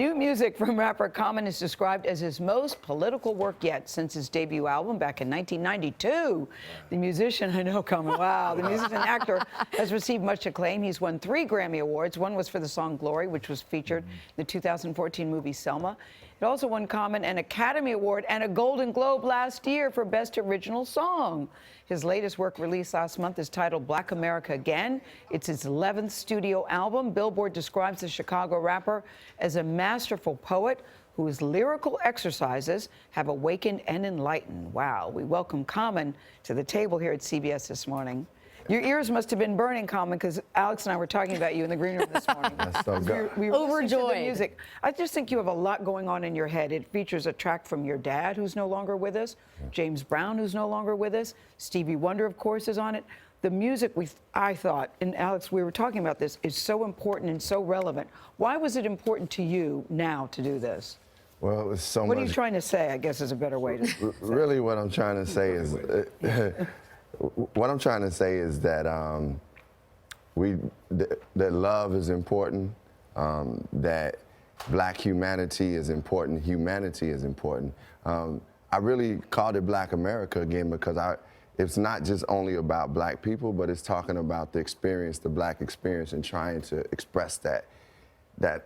New music from rapper Common is described as his most political work yet since his debut album back in 1992. The musician, I know Common, wow. The musician and actor has received much acclaim. He's won 3 Grammy Awards. One was for the song Glory, which was featured in the 2014 movie Selma. It also won Common an Academy Award and a Golden Globe last year for Best Original Song. His latest work, released last month, is titled Black America Again. It's his 11th studio album. Billboard describes the Chicago rapper as a masterful poet whose lyrical exercises have awakened and enlightened. Wow. We welcome Common to the table here at CBS This Morning. Your ears must have been burning, Common, because Alex and I were talking about you in the green room this morning. That's so good. We were Overjoyed. listening to the music. I just think you have a lot going on in your head. It features a track from your dad, who's no longer with us, James Brown, who's no longer with us, Stevie Wonder, of course, is on it. The music, I thought, and Alex, we were talking about this, is so important and so relevant. Why was it important to you now to do this? Well, it was so much. What are you trying to say, I guess, is a better way to say it. Really, what I'm trying to say is, that that love is important, that Black humanity is important, humanity is important. I really called it Black America again because it's not just only about Black people, but it's talking about the experience, the Black experience, and trying to express that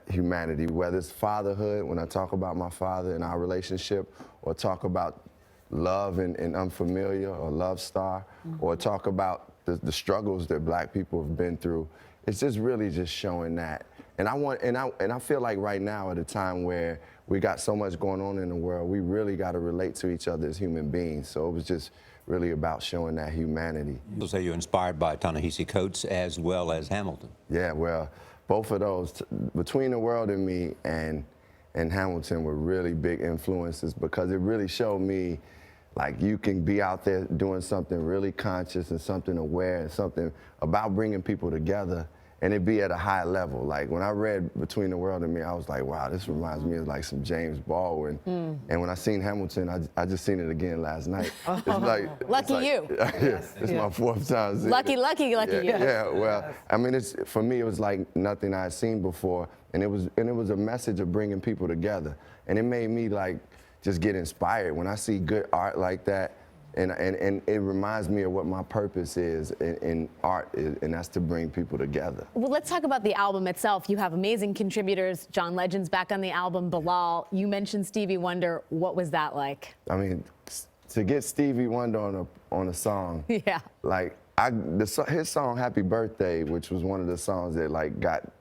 humanity, whether it's fatherhood, when I talk about my father and our relationship, or talk about love in Unfamiliar or Love Star, or talk about the struggles that Black people have been through. It's just really just showing that. And I feel like right now, at a time where we got so much going on in the world, we really got to relate to each other as human beings. So it was just really about showing that humanity. You'll say you're inspired by Ta-Nehisi Coates as well as Hamilton. Yeah, well, both of those, Between the World and Me and Hamilton, were really big influences because it really showed me, like, you can be out there doing something really conscious and something aware and something about bringing people together, and it be at a high level. Like, when I read Between the World and Me, I was like, wow, this reminds me of like some James Baldwin. And when I seen Hamilton, I just seen it again last night. It's like, lucky you. It's my 4th time seeing Lucky, it. lucky you. Yeah, well, I mean, for me, it was like nothing I had seen before, and it was a message of bringing people together, and it made me like just get inspired when I see good art like that. And it reminds me of what my purpose is in art, and that's to bring people together. Well, let's talk about the album itself. You have amazing contributors. John Legend's back on the album, Bilal. You mentioned Stevie Wonder. What was that like? I mean, to get Stevie Wonder on a song, Yeah. like his song Happy Birthday, which was one of the songs that like got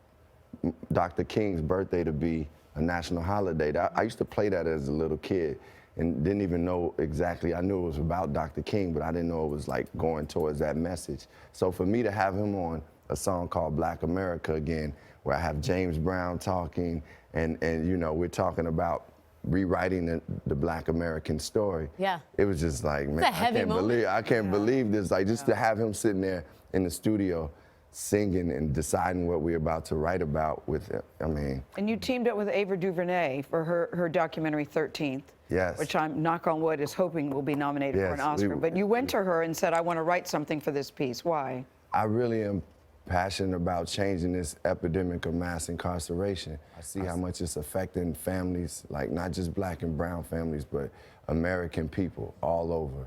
Dr. King's birthday to be a national holiday. I used to play that as a little kid and didn't even know exactly. I knew it was about Dr. King, but I didn't know it was like going towards that message. So for me to have him on a song called Black America Again, where I have James Brown talking, and you know, we're talking about rewriting the Black American story. Yeah. It was just like, man, It's a heavy moment. I can't believe this. Like, just to have him sitting there in the studio singing and deciding what we're about to write about with him. I mean. And you teamed up with Ava DuVernay for her documentary 13th. Yes. Which I'm, knock on wood, is hoping will be nominated for an Oscar. But you went to her and said, I want to write something for this piece. Why? I really am passionate about changing this epidemic of mass incarceration. I see how much it's affecting families, like not just Black and brown families, but American people all over.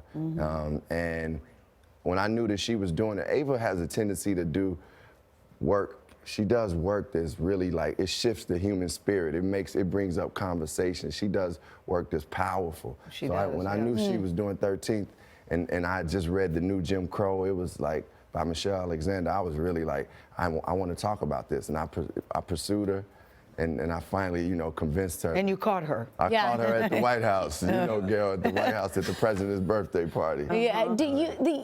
And when I knew that she was doing it, Ava has a tendency to do work. She does work that's really like, it shifts the human spirit. It brings up conversation. She does work that's powerful. When I knew she was doing 13th, and I just read the new Jim Crow, it was like by Michelle Alexander, I was really like, I want to talk about this. And I pursued her. And I finally, you know, convinced her. And you caught her. I caught her at the White House, you know, Gail, at the White House at the president's birthday party. Yeah.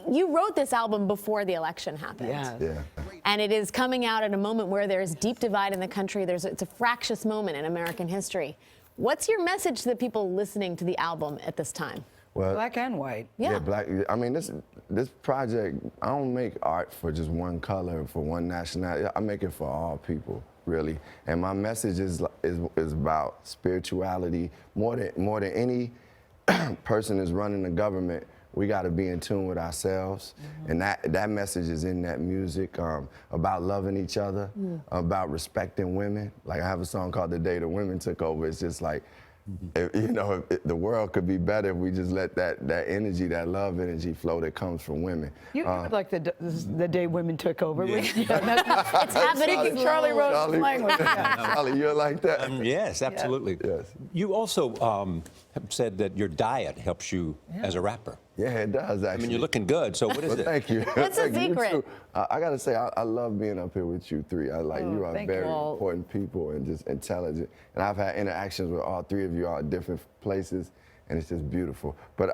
You wrote this album before the election happened. Yeah. And it is coming out at a moment where there is deep divide in the country. It's a fractious moment in American history. What's your message to the people listening to the album at this time? Well, Black and white. Yeah, Black. I mean, this project, I don't make art for just one color, for one nationality. I make it for all people, really. And my message is about spirituality more than any person is running the government. we got to be in tune with ourselves. And that message is in that music, about loving each other, about respecting women. Like I have a song called The Day the Women Took Over. It's just like, if the world could be better if we just let that energy, that love energy flow that comes from women. You like the day women took over. Yeah. It's happening. Charlie Rose's Charlie. language. Yeah. Charlie, you're like that? Yes, absolutely. Yes. You also have said that your diet helps you as a rapper. Yeah, it does, actually. I mean, you're looking good, so what is Well, it? thank you. What's the Thank you, secret? too. I got to say, I love being up here with you three. You are thank very you. important people and just intelligent. And I've had interactions with all three of you all at different places, and it's just beautiful. But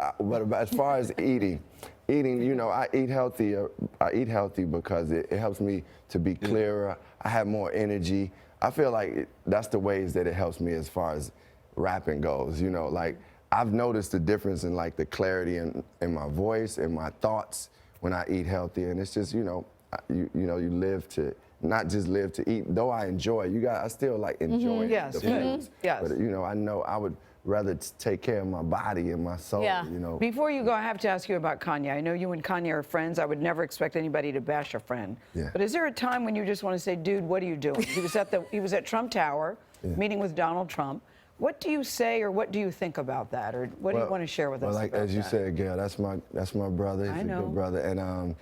as far as eating, I eat healthy. I eat healthy because it helps me to be clearer. I have more energy. I feel like that's the ways that it helps me as far as rapping goes. Like I've noticed the difference in like the clarity in my voice and my thoughts when I eat healthy, and it's just you live to not just live to eat. Though I enjoy, I still like enjoying Yes, the good. foods. Yes. But I know I would rather take care of my body and my soul. Yeah. Before you go, I have to ask you about Kanye. I know you and Kanye are friends. I would never expect anybody to bash a friend. Yeah. But is there a time when you just want to say, dude, what are you doing? He was at Trump Tower, meeting with Donald Trump. What do you say, or what do you think about that, or what do you want to share with us? Well, like about as you that? said, Gail, that's my brother. He's I a know. good brother, and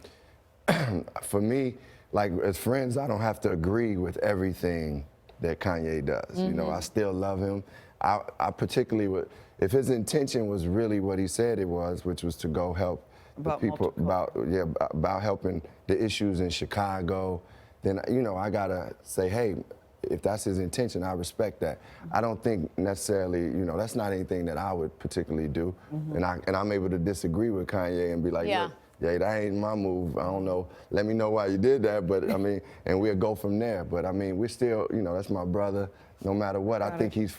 for me, like as friends, I don't have to agree with everything that Kanye does. I still love him. I particularly would, if his intention was really what he said it was, which was to go help the people about helping the issues in Chicago, then I gotta say, hey, if that's his intention, I respect that. I don't think necessarily, that's not anything that I would particularly do. And I'm able to disagree with Kanye and be like, look, yeah, that ain't my move. I don't know. Let me know why you did that. But I mean, and we'll go from there. But I mean, we're still, that's my brother. No matter what, I think he's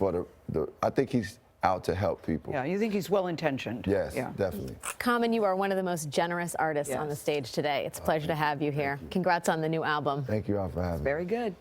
I think he's out to help people. Yeah, you think he's well-intentioned? Yes, Yeah. definitely. Common, you are one of the most generous artists on the stage today. It's a pleasure to have you here. Congrats on the new album. Thank you all for having me. Very good.